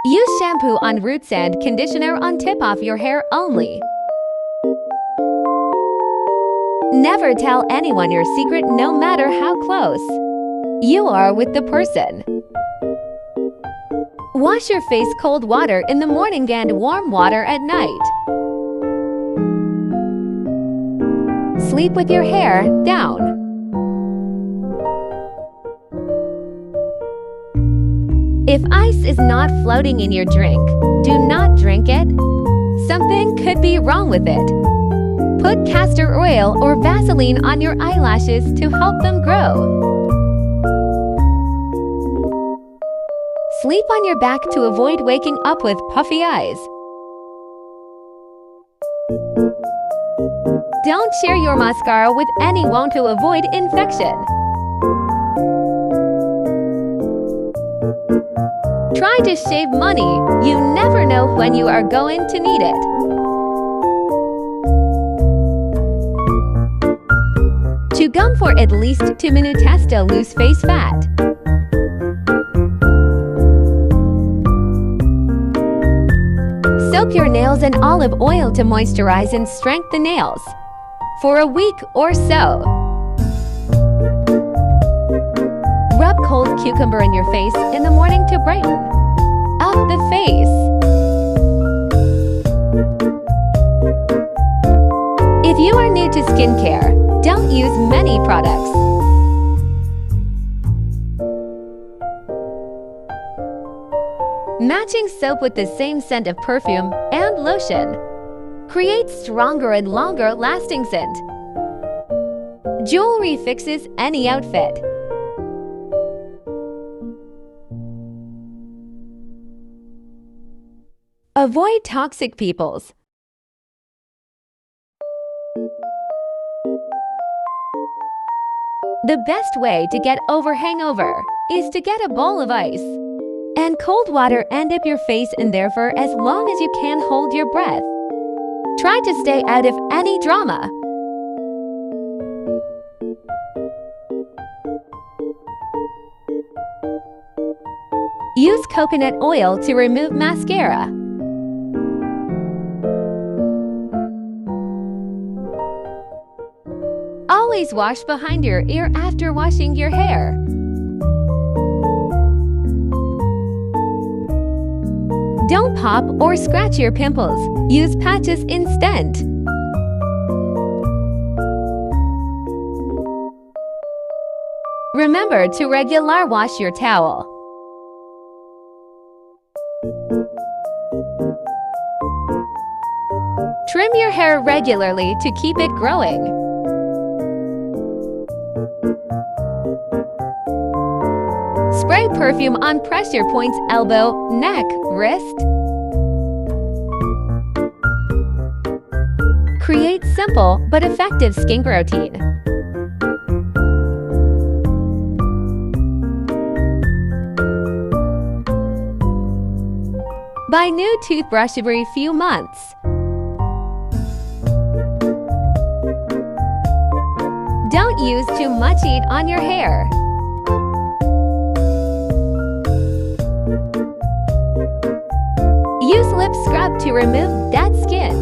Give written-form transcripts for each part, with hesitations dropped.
Use shampoo on roots and conditioner on tip of your hair only. Never tell anyone your secret, no matter how close you are with the person. Wash your face cold water in the morning and warm water at night. Sleep with your hair down. If ice is not floating in your drink, do not drink it. Something could be wrong with it. Put castor oil or Vaseline on your eyelashes to help them grow. Sleep on your back to avoid waking up with puffy eyes. Don't share your mascara with anyone to avoid infection. Try to save money. You never know when you are going to need it. Chew gum for at least 2 minutes to lose face fat. Soak your nails in olive oil to moisturize and strengthen nails for a week or so. Rub cold cucumber in your face in the morning to brighten up the face. If you are new to skincare, don't use many products. Matching soap with the same scent of perfume and lotion creates stronger and longer-lasting scent. Jewelry fixes any outfit. Avoid toxic peoples. The best way to get over hangover is to get a bowl of ice and cold water and dip your face in there for as long as you can hold your breath. Try to stay out of any drama. Use coconut oil to remove mascara. Always wash behind your ear after washing your hair. Don't pop or scratch your pimples. Use patches instead. Remember to regular wash your towel. Trim your hair regularly to keep it growing. Spray perfume on pressure points, elbow, neck, wrist. Create simple but effective skincare routine. Buy new toothbrush every few months. Don't use too much heat on your hair. Use lip scrub to remove dead skin.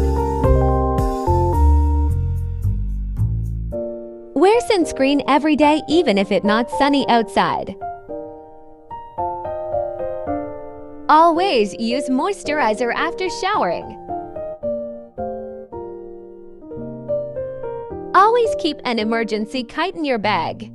Wear sunscreen every day even if it's not sunny outside. Always use moisturizer after showering. Always keep an emergency kit in your bag.